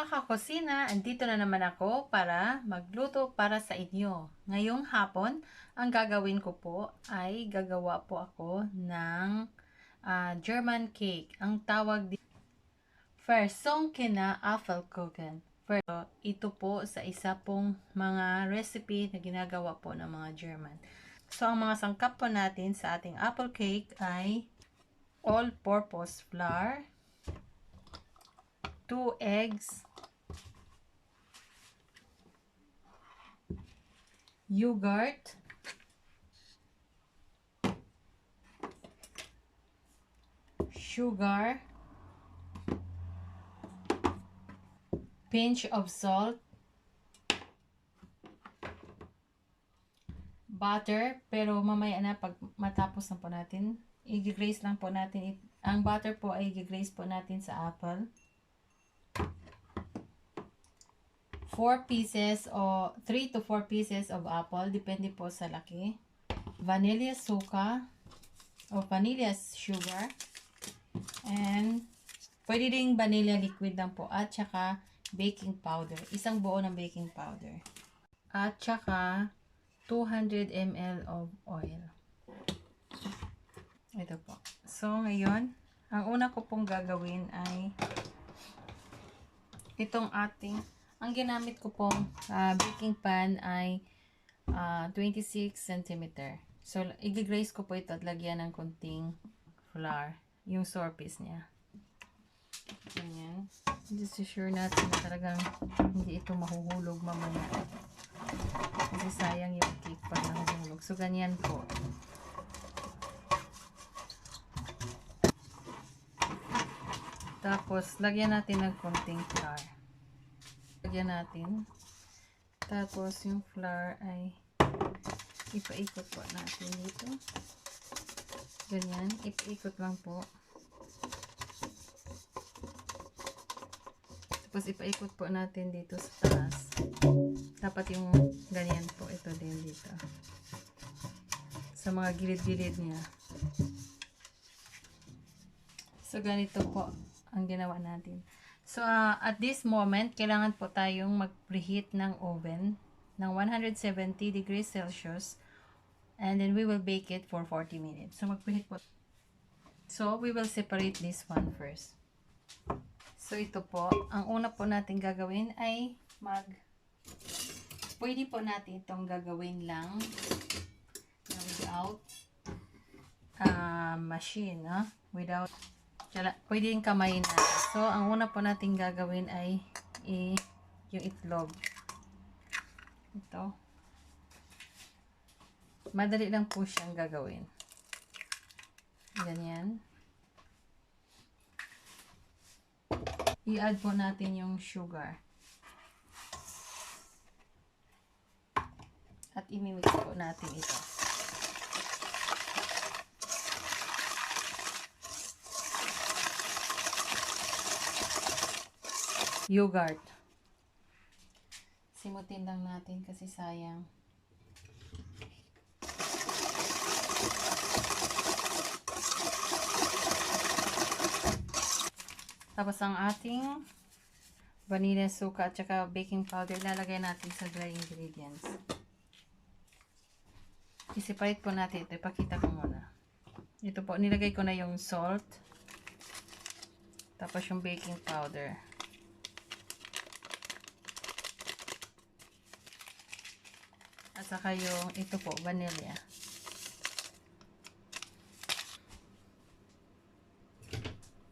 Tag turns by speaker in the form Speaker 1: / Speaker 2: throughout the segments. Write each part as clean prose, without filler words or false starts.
Speaker 1: mga kakusina, andito na naman ako para magluto para sa inyo. Ngayong hapon, ang gagawin ko po ay gagawa po ako ng German cake. Ang tawag dito, Versunkener Apfel Kuchen. Ito po sa isa pong mga recipe na ginagawa po ng mga German. So, ang mga sangkap po natin sa ating apple cake ay all-purpose flour, 2 eggs, yogurt, sugar, pinch of salt, butter, pero mamaya na pag matapos na po natin, i-glaze lang po natin. Ang butter po ay i-glaze po natin sa apple. 4 pieces o 3 to 4 pieces of apple, depende po sa laki. Vanilla suka o vanilla sugar. And pwede ding vanilla liquid lang po. At saka baking powder. Isang buo ng baking powder. At saka 200 ml of oil. Ito po. So ngayon, ang una ko pong gagawin ay itong ang ginamit ko pong baking pan ay 26 cm. So, i-glaze ko po ito at lagyan ng konting flour. Yung surface niya. Ganyan. Just to sure natin na talagang hindi ito mahuhulog mamaya. Kasi sayang yung cake pag nahuhulog. So, ganyan po. Tapos, lagyan natin ng konting flour. Lagyan natin. Tapos, yung flour ay ipaikot po natin dito. Ganyan. Ipaikot lang po. Tapos, ipaikot po natin dito sa taas. Dapat yung ganyan po. Ito din dito. Sa mga gilid-gilid niya. So, ganito po ang ginawa natin. So, at this moment, kailangan po tayong mag-preheat ng oven ng 170 degrees Celsius. And then, we will bake it for 40 minutes. So, mag-preheat po. So, we will separate this one first. So, ito po. Ang una po natin gagawin ay pwede po natin itong gagawin lang without machine, without pwede yung kamay natin. So, ang una po natin gagawin ay yung itlog. Ito. Madali lang po siyang gagawin. Ganyan. I-add po natin yung sugar. At imimix po natin ito. Yogurt. Simutin lang natin kasi sayang. Tapos ang ating vanilla suka at saka baking powder lalagay natin sa dry ingredients. I-separate po natin ito. Ipakita ko muna. Ito po, nilagay ko na yung salt. Tapos yung baking powder. At saka yung ito po, vanilla.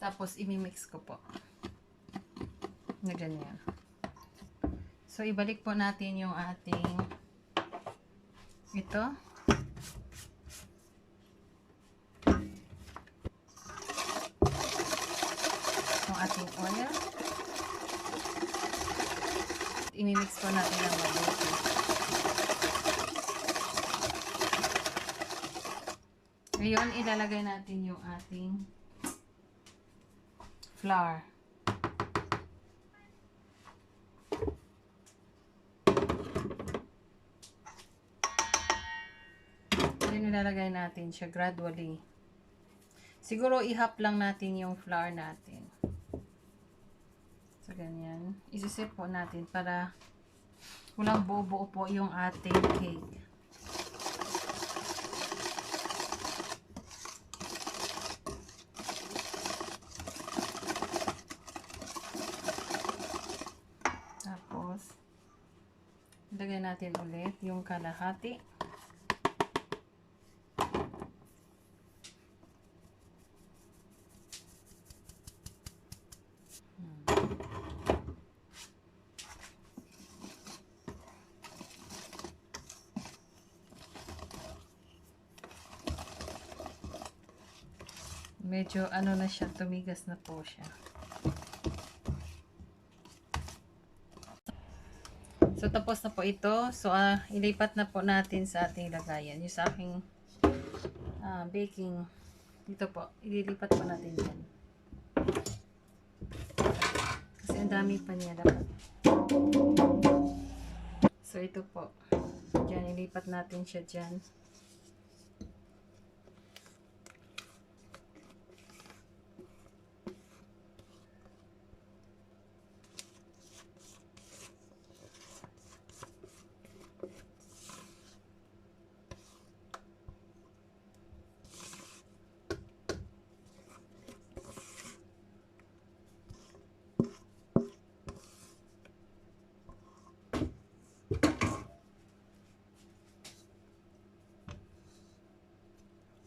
Speaker 1: Tapos imimix ko po. Na ganyan. So ibalik po natin yung ating ito. Yung ating oil. Imimix po natin ang mabuti. Ngayon, ilalagay natin yung ating flour. Then, ilalagay natin siya gradually. Siguro, ihap lang natin yung flour natin. So, ganyan. Isisip po natin para walang buo-buo po yung ating cake. Tapos, lagyan natin ulit yung kalahati. Medyo ano na siya, tumigas na po siya. So, tapos na po ito. So, ilipat na po natin sa ating lagayan. Yung sa aking baking. Dito po, ililipat po natin yan. Kasi ang dami pa niya dapat. So, ito po. Diyan, ilipat natin siya dyan.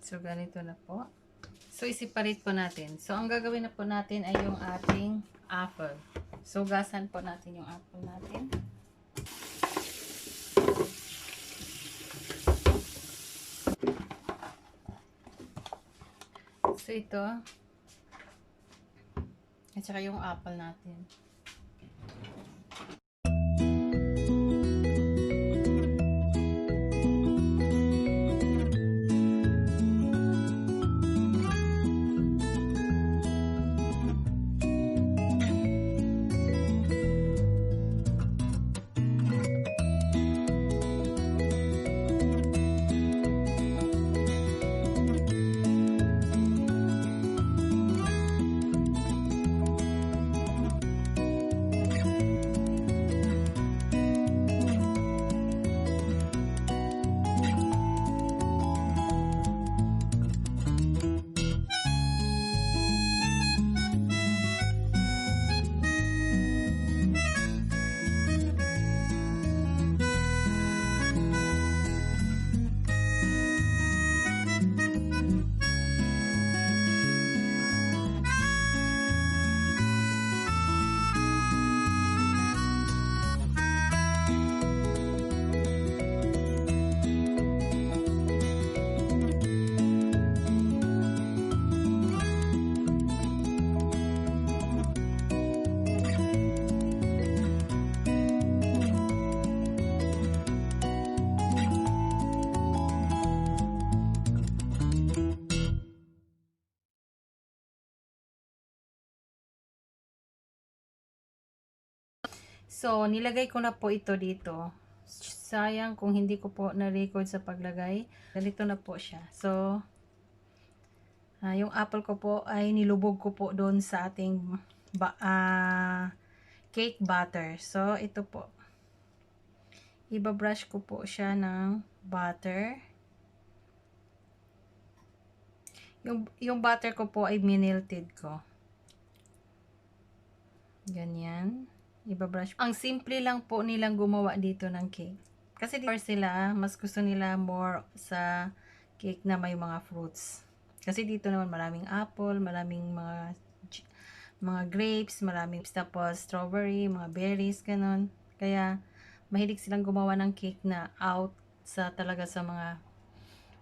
Speaker 1: So, ganito na po. So, isiparate po natin. So, ang gagawin na po natin ay yung ating apple. So, gasan po natin yung apple natin. So, ito. At saka yung apple natin. So, nilagay ko na po ito dito. Sayang kung hindi ko po na-record sa paglagay. Ganito na po siya. So, yung apple ko po ay nilubog ko po doon sa ating cake batter. So, ito po. Ibabrush ko po siya ng butter. Yung butter ko po ay minilted ko. Ganyan. Ibabrush. Ang simple lang po nilang gumawa dito ng cake. Kasi dito sila, mas gusto nila more sa cake na may mga fruits. Kasi dito naman maraming apple, maraming mga grapes, maraming tapos strawberry, mga berries, ganun. Kaya, mahilig silang gumawa ng cake na out talaga sa mga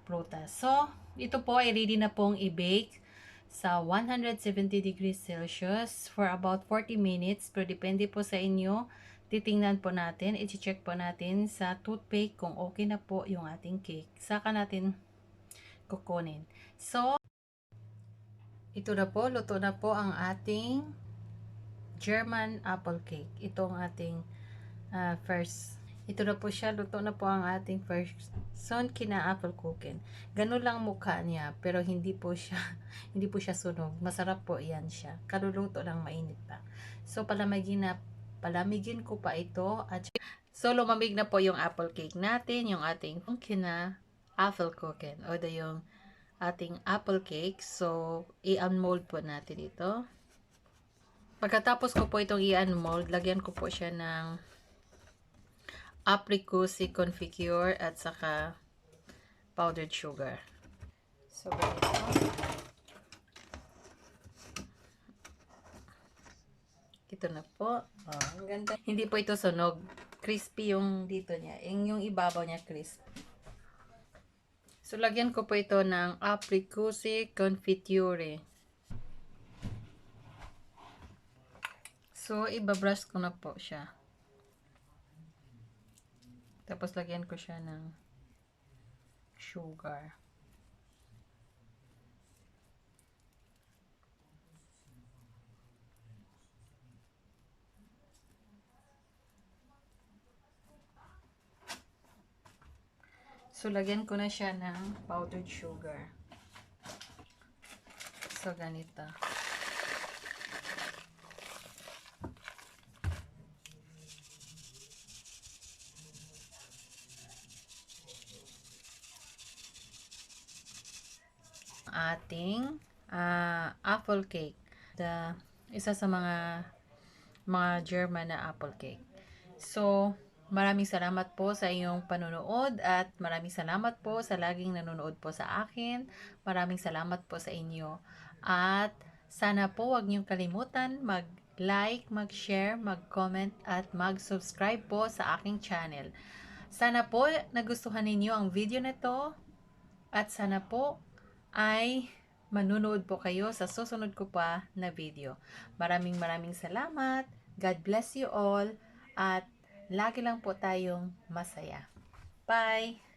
Speaker 1: prutas. So, ito po ay ready na pong i-bake sa 170 degrees Celsius for about 40 minutes. Pero depende po sa inyo. Titingnan po natin, i-check po natin sa toothpick kung okay na po yung ating cake. Saka natin kukunin. So, ito na po, luto na po ang ating German apple cake. Ito ang ating first. Ito na po siya, luto na po ang ating Versunkener apple Kuchen. Ganun lang mukha niya, pero hindi po siya sunog. Masarap po yan siya. Kaluluto lang, mainit pa. So, palamigin ko pa ito. At so, lumamig na po yung apple cake natin, yung ating Versunkener Apfel Kuchen. O, yung ating apple cake. So, i-unmold po natin ito. Pagkatapos ko po itong i-unmold, lagyan ko po siya ng apricot confecure at saka powdered sugar. So, ganito. Ito na po. Oh, ang ganda. Hindi po ito sunog. Crispy yung dito niya. Yung ibabaw niya crispy. So, lagyan ko po ito ng apricot confiture. So, ibabrush ko na po siya. Tapos, lagyan ko siya ng sugar. So, lagyan ko na siya ng powdered sugar. So, ganito. Ating apple cake. Isa sa mga German na apple cake. So, maraming salamat po sa iyong panonood at maraming salamat po sa laging nanonood po sa akin. Maraming salamat po sa inyo. At sana po wag niyong kalimutan mag-like, mag-share, mag-comment at mag-subscribe po sa aking channel. Sana po nagustuhan ninyo ang video na to at sana po ay manunood po kayo sa susunod ko pa na video. Maraming salamat. God bless you all. At lagi lang po tayong masaya. Bye!